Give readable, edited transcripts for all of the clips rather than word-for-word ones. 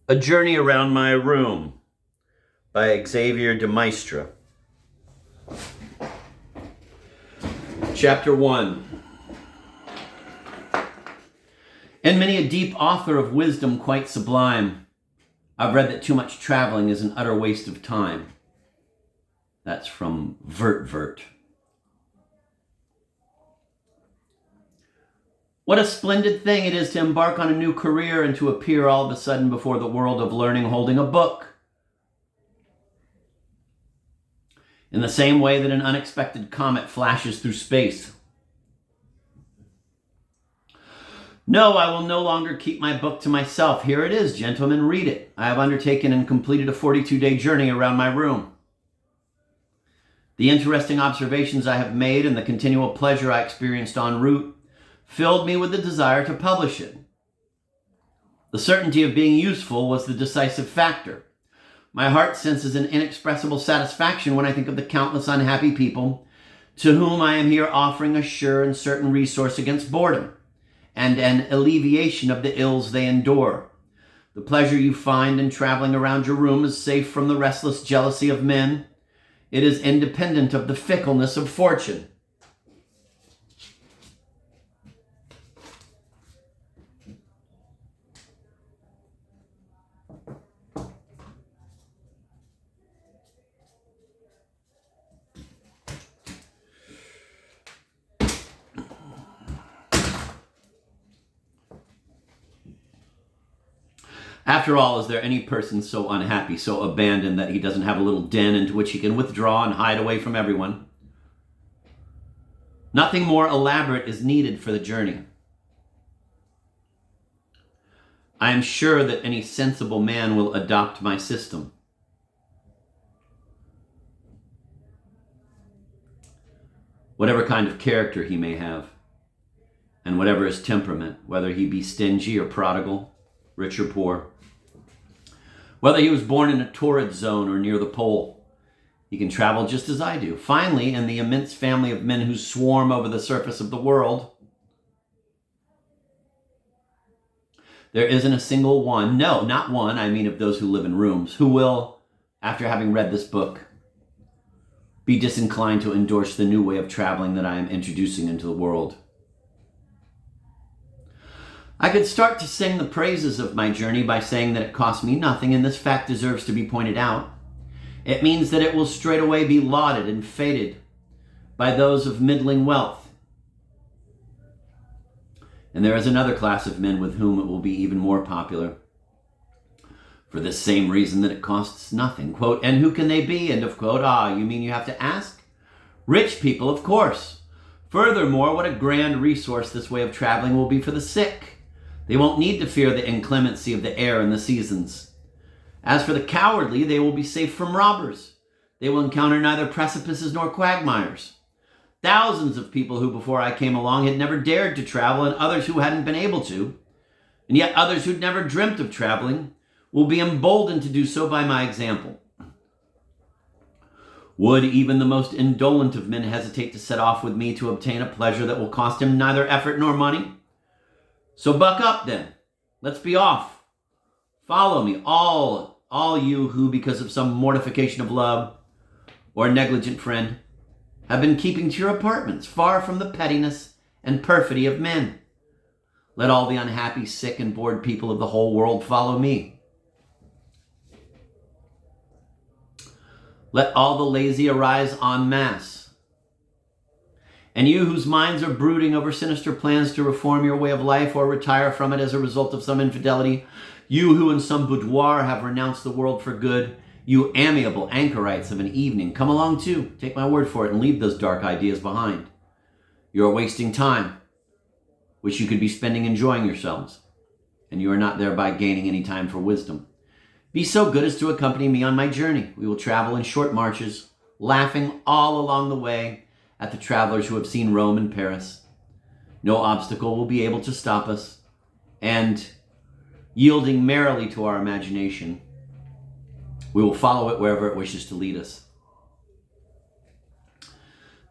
A Journey Around My Room by Xavier de Maistre. Chapter 1. And many a deep author of wisdom quite sublime, I've read that too much traveling is an utter waste of time. That's from Vert. What a splendid thing it is to embark on a new career and to appear all of a sudden before the world of learning holding a book. In the same way that an unexpected comet flashes through space. No, I will no longer keep my book to myself. Here it is, gentlemen, read it. I have undertaken and completed a 42-day journey around my room. The interesting observations I have made and the continual pleasure I experienced en route filled me with the desire to publish it. The certainty of being useful was the decisive factor. My heart senses an inexpressible satisfaction when I think of the countless unhappy people to whom I am here offering a sure and certain resource against boredom and an alleviation of the ills they endure. The pleasure you find in traveling around your room is safe from the restless jealousy of men. It is independent of the fickleness of fortune. After all, is there any person so unhappy, so abandoned that he doesn't have a little den into which he can withdraw and hide away from everyone? Nothing more elaborate is needed for the journey. I am sure that any sensible man will adopt my system. Whatever kind of character he may have, and whatever his temperament, whether he be stingy or prodigal, rich or poor, whether he was born in a torrid zone or near the pole, he can travel just as I do. Finally, in the immense family of men who swarm over the surface of the world, there isn't a single one, no, not one, I mean of those who live in rooms, who will, after having read this book, be disinclined to endorse the new way of traveling that I am introducing into the world. I could start to sing the praises of my journey by saying that it cost me nothing, and this fact deserves to be pointed out. It means that it will straightway be lauded and feted by those of middling wealth. And there is another class of men with whom it will be even more popular, for this same reason that it costs nothing. Quote, and who can they be? End of quote. Ah, you mean you have to ask? Rich people, of course. Furthermore, what a grand resource this way of traveling will be for the sick. They won't need to fear the inclemency of the air and the seasons. As for the cowardly, they will be safe from robbers. They will encounter neither precipices nor quagmires. Thousands of people who before I came along had never dared to travel, and others who hadn't been able to, and yet others who'd never dreamt of traveling, will be emboldened to do so by my example. Would even the most indolent of men hesitate to set off with me to obtain a pleasure that will cost him neither effort nor money? So buck up then. Let's be off. Follow me, all you who, because of some mortification of love or negligent friend, have been keeping to your apartments, far from the pettiness and perfidy of men. Let all the unhappy, sick, and bored people of the whole world follow me. Let all the lazy arise en masse. And you whose minds are brooding over sinister plans to reform your way of life or retire from it as a result of some infidelity, you who in some boudoir have renounced the world for good, you amiable anchorites of an evening, come along too, take my word for it, and leave those dark ideas behind. You are wasting time, which you could be spending enjoying yourselves, and you are not thereby gaining any time for wisdom. Be so good as to accompany me on my journey. We will travel in short marches, laughing all along the way at the travelers who have seen Rome and Paris. No obstacle will be able to stop us, and yielding merrily to our imagination, we will follow it wherever it wishes to lead us.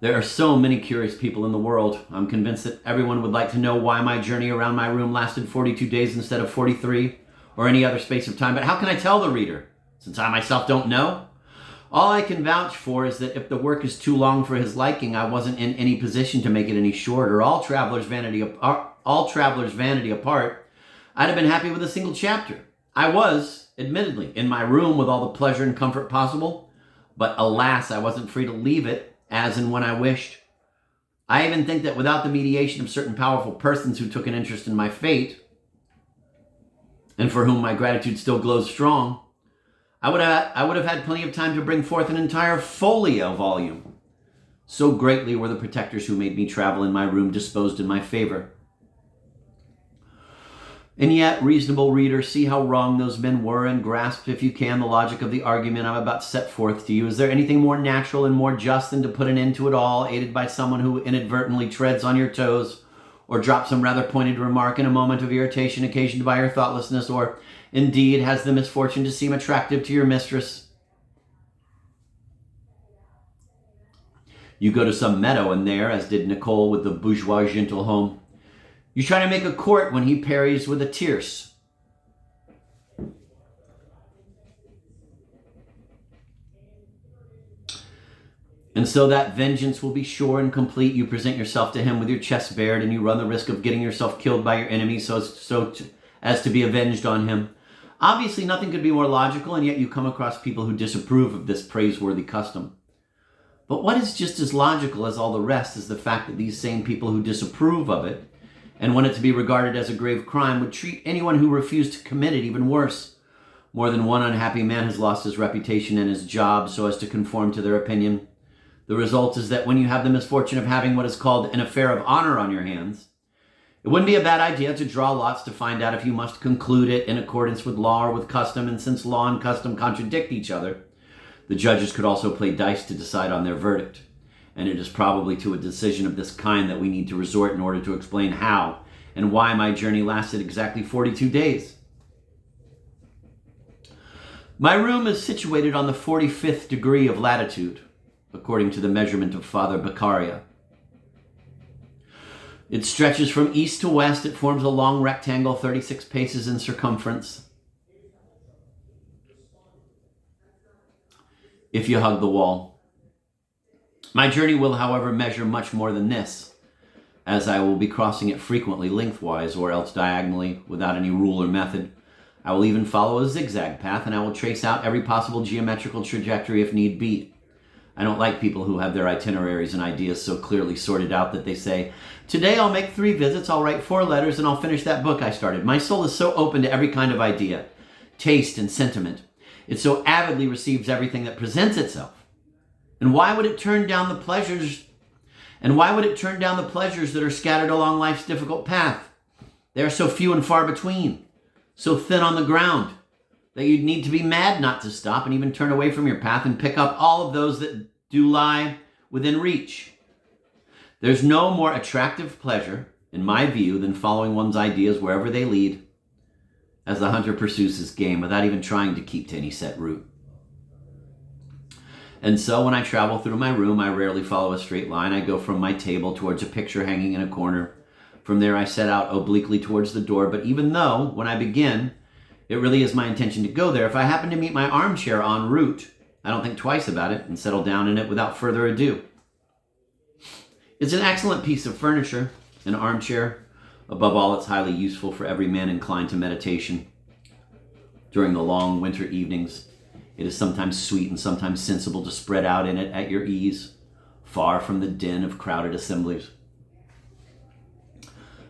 There are so many curious people in the world. I'm convinced that everyone would like to know why my journey around my room lasted 42 days instead of 43, or any other space of time. But how can I tell the reader, since I myself don't know? All I can vouch for is that if the work is too long for his liking, I wasn't in any position to make it any shorter. All travelers' vanity apart, I'd have been happy with a single chapter. I was, admittedly, in my room with all the pleasure and comfort possible, but alas, I wasn't free to leave it as and when I wished. I even think that without the mediation of certain powerful persons who took an interest in my fate, and for whom my gratitude still glows strong, I would have had plenty of time to bring forth an entire folio volume. So greatly were the protectors who made me travel in my room disposed in my favor. And yet, reasonable reader, see how wrong those men were, and grasp, if you can, the logic of the argument I'm about to set forth to you. Is there anything more natural and more just than to put an end to it all, aided by someone who inadvertently treads on your toes, or drops some rather pointed remark in a moment of irritation occasioned by your thoughtlessness, or indeed has the misfortune to seem attractive to your mistress? You go to some meadow, and there, as did Nicole with the bourgeois gentilhomme, you try to make a court when he parries with a tierce. And so that vengeance will be sure and complete. You present yourself to him with your chest bared, and you run the risk of getting yourself killed by your enemy so as to be avenged on him. Obviously, nothing could be more logical, and yet you come across people who disapprove of this praiseworthy custom. But what is just as logical as all the rest is the fact that these same people who disapprove of it, and want it to be regarded as a grave crime, would treat anyone who refused to commit it even worse. More than one unhappy man has lost his reputation and his job so as to conform to their opinion. The result is that when you have the misfortune of having what is called an affair of honor on your hands, it wouldn't be a bad idea to draw lots to find out if you must conclude it in accordance with law or with custom, and since law and custom contradict each other, the judges could also play dice to decide on their verdict. And it is probably to a decision of this kind that we need to resort in order to explain how and why my journey lasted exactly 42 days. My room is situated on the 45th degree of latitude, according to the measurement of Father Beccaria. It stretches from east to west. It forms a long rectangle, 36 paces in circumference. If you hug the wall. My journey will, however, measure much more than this, as I will be crossing it frequently lengthwise or else diagonally without any rule or method. I will even follow a zigzag path, and I will trace out every possible geometrical trajectory if need be. I don't like people who have their itineraries and ideas so clearly sorted out that they say, today I'll make 3 visits, I'll write 4 letters, and I'll finish that book I started. My soul is so open to every kind of idea, taste, and sentiment. It so avidly receives everything that presents itself. And why would it turn down the pleasures? And why would it turn down the pleasures that are scattered along life's difficult path? They are so few and far between, so thin on the ground, that you'd need to be mad not to stop and even turn away from your path and pick up all of those that do lie within reach. There's no more attractive pleasure, in my view, than following one's ideas wherever they lead, as the hunter pursues his game without even trying to keep to any set route. And so when I travel through my room, I rarely follow a straight line. I go from my table towards a picture hanging in a corner. From there, I set out obliquely towards the door. But even though, when I begin, it really is my intention to go there, if I happen to meet my armchair en route, I don't think twice about it and settle down in it without further ado. It's an excellent piece of furniture, an armchair. Above all, it's highly useful for every man inclined to meditation. During the long winter evenings, it is sometimes sweet and sometimes sensible to spread out in it at your ease, far from the din of crowded assemblies.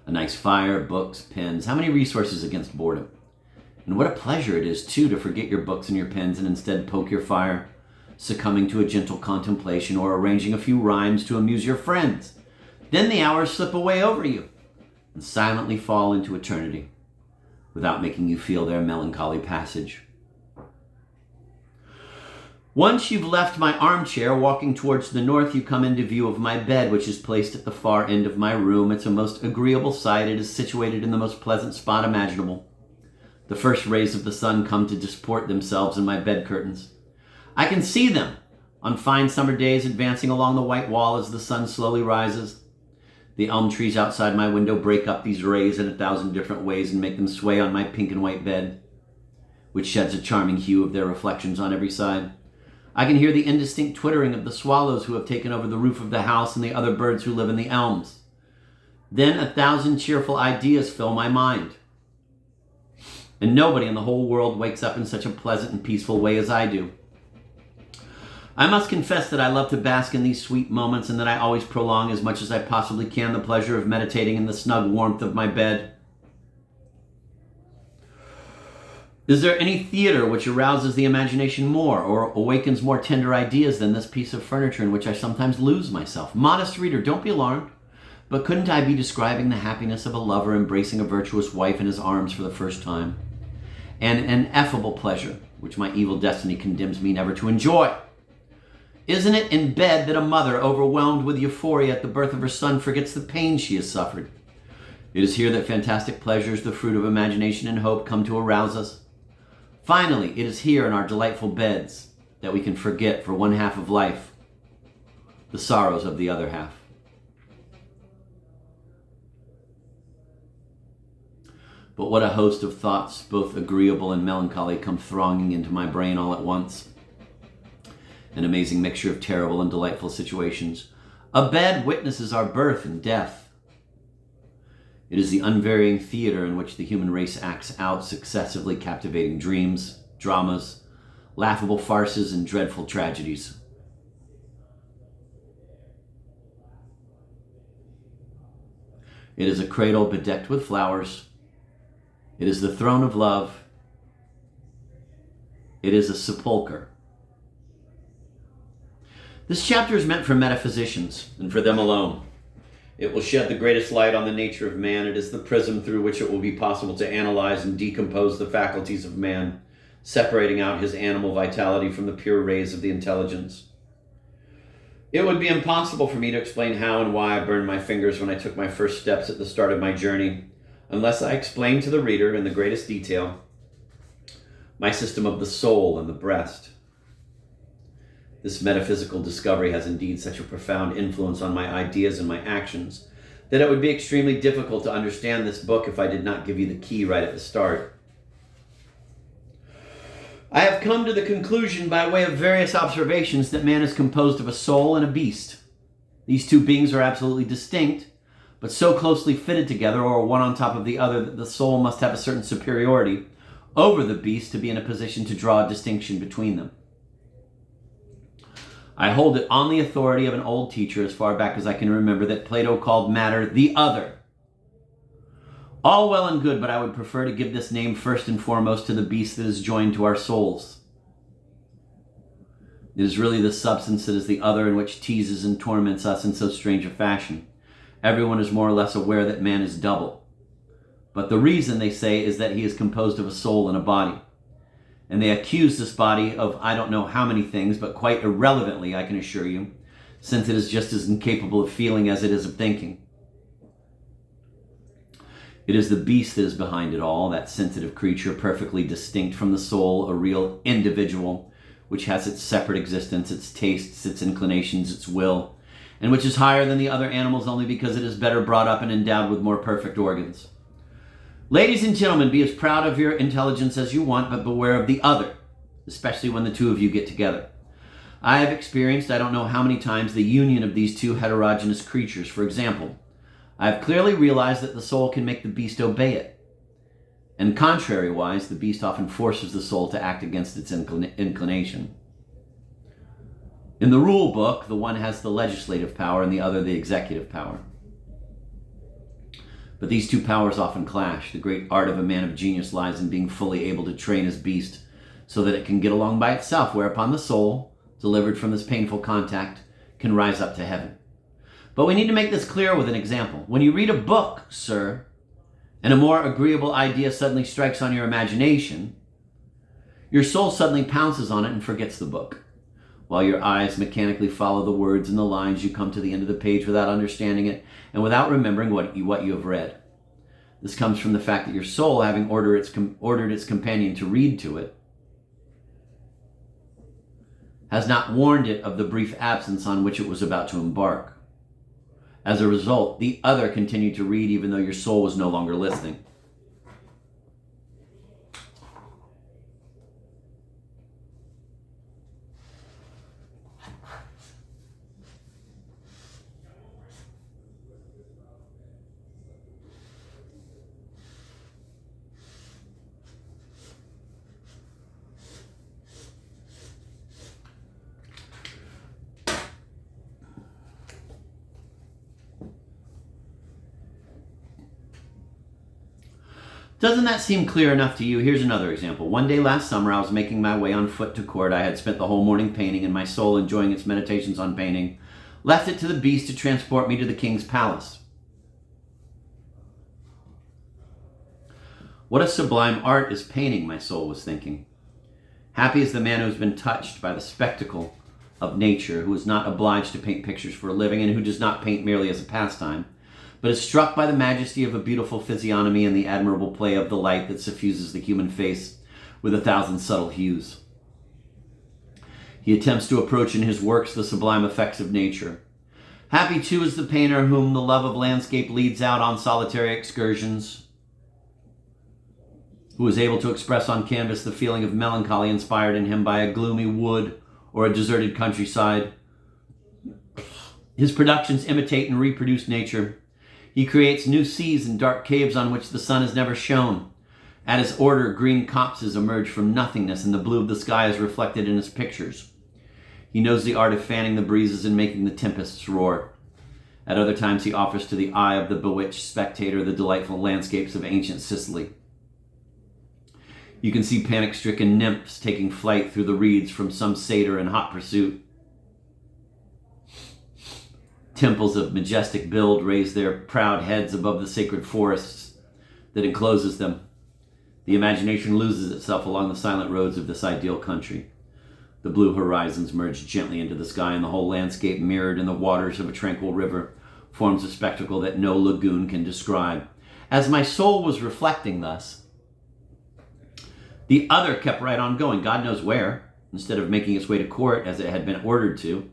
A nice fire, books, pens. How many resources against boredom? And what a pleasure it is, too, to forget your books and your pens and instead poke your fire, succumbing to a gentle contemplation or arranging a few rhymes to amuse your friends. Then the hours slip away over you and silently fall into eternity without making you feel their melancholy passage. Once you've left my armchair, walking towards the north, you come into view of my bed, which is placed at the far end of my room. It's a most agreeable sight. It is situated in the most pleasant spot imaginable. The first rays of the sun come to disport themselves in my bed curtains. I can see them on fine summer days advancing along the white wall as the sun slowly rises. The elm trees outside my window break up these rays in 1,000 different ways and make them sway on my pink and white bed. which sheds a charming hue of their reflections on every side. I can hear the indistinct twittering of the swallows who have taken over the roof of the house and the other birds who live in the elms. Then 1,000 cheerful ideas fill my mind. And nobody in the whole world wakes up in such a pleasant and peaceful way as I do. I must confess that I love to bask in these sweet moments and that I always prolong as much as I possibly can the pleasure of meditating in the snug warmth of my bed. Is there any theater which arouses the imagination more or awakens more tender ideas than this piece of furniture in which I sometimes lose myself? Modest reader, don't be alarmed. But couldn't I be describing the happiness of a lover embracing a virtuous wife in his arms for the first time? An ineffable pleasure, which my evil destiny condemns me never to enjoy. Isn't it in bed that a mother, overwhelmed with euphoria at the birth of her son, forgets the pain she has suffered? It is here that fantastic pleasures, the fruit of imagination and hope, come to arouse us. Finally, it is here in our delightful beds that we can forget for one half of life the sorrows of the other half. But what a host of thoughts, both agreeable and melancholy, come thronging into my brain all at once. An amazing mixture of terrible and delightful situations. A bed witnesses our birth and death. It is the unvarying theater in which the human race acts out successively captivating dreams, dramas, laughable farces, and dreadful tragedies. It is a cradle bedecked with flowers. It is the throne of love. It is a sepulcher. This chapter is meant for metaphysicians and for them alone. It will shed the greatest light on the nature of man. It is the prism through which it will be possible to analyze and decompose the faculties of man, separating out his animal vitality from the pure rays of the intelligence. It would be impossible for me to explain how and why I burned my fingers when I took my first steps at the start of my journey, unless I explain to the reader in the greatest detail my system of the soul and the breast. This metaphysical discovery has indeed such a profound influence on my ideas and my actions that it would be extremely difficult to understand this book if I did not give you the key right at the start. I have come to the conclusion by way of various observations that man is composed of a soul and a beast. These two beings are absolutely distinct, but so closely fitted together, or one on top of the other, that the soul must have a certain superiority over the beast to be in a position to draw a distinction between them. I hold it on the authority of an old teacher as far back as I can remember that Plato called matter the other. All well and good, but I would prefer to give this name first and foremost to the beast that is joined to our souls. It is really the substance that is the other and which teases and torments us in so strange a fashion. Everyone is more or less aware that man is double. But the reason, they say, is that he is composed of a soul and a body. And they accuse this body of I don't know how many things, but quite irrelevantly, I can assure you, since it is just as incapable of feeling as it is of thinking. It is the beast that is behind it all, that sensitive creature perfectly distinct from the soul, a real individual, which has its separate existence, its tastes, its inclinations, its will, and which is higher than the other animals only because it is better brought up and endowed with more perfect organs. Ladies and gentlemen, be as proud of your intelligence as you want, but beware of the other, especially when the two of you get together. I have experienced, I don't know how many times, the union of these two heterogeneous creatures. For example, I have clearly realized that the soul can make the beast obey it. And contrariwise, the beast often forces the soul to act against its inclination. In the rule book, the one has the legislative power and the other the executive power. But these two powers often clash. The great art of a man of genius lies in being fully able to train his beast so that it can get along by itself, whereupon the soul, delivered from this painful contact, can rise up to heaven. But we need to make this clear with an example. When you read a book, sir, and a more agreeable idea suddenly strikes on your imagination, your soul suddenly pounces on it and forgets the book. While your eyes mechanically follow the words and the lines, you come to the end of the page without understanding it and without remembering what you have read. This comes from the fact that your soul, having ordered its companion to read to it, has not warned it of the brief absence on which it was about to embark. As a result, the other continued to read even though your soul was no longer listening. Doesn't that seem clear enough to you? Here's another example. One day last summer, I was making my way on foot to court. I had spent the whole morning painting, and my soul, enjoying its meditations on painting, left it to the beast to transport me to the king's palace. What a sublime art is painting, my soul was thinking. Happy is the man who has been touched by the spectacle of nature, who is not obliged to paint pictures for a living, and who does not paint merely as a pastime, but is struck by the majesty of a beautiful physiognomy and the admirable play of the light that suffuses the human face with 1,000 subtle hues. He attempts to approach in his works the sublime effects of nature. Happy, too, is the painter whom the love of landscape leads out on solitary excursions, who is able to express on canvas the feeling of melancholy inspired in him by a gloomy wood or a deserted countryside. His productions imitate and reproduce nature. He creates new seas and dark caves on which the sun has never shone. At his order, green copses emerge from nothingness, and the blue of the sky is reflected in his pictures. He knows the art of fanning the breezes and making the tempests roar. At other times, he offers to the eye of the bewitched spectator the delightful landscapes of ancient Sicily. You can see panic-stricken nymphs taking flight through the reeds from some satyr in hot pursuit. Temples of majestic build raise their proud heads above the sacred forests that encloses them. The imagination loses itself along the silent roads of this ideal country. The blue horizons merge gently into the sky, and the whole landscape, mirrored in the waters of a tranquil river, forms a spectacle that no lagoon can describe. As my soul was reflecting thus, the other kept right on going, God knows where. Instead of making its way to court as it had been ordered to,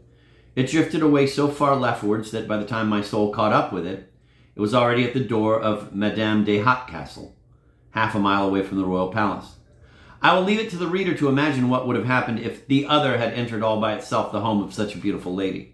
it drifted away so far leftwards that by the time my soul caught up with it, it was already at the door of Madame des Hauts Castle, half a mile away from the royal palace. I will leave it to the reader to imagine what would have happened if the other had entered all by itself the home of such a beautiful lady.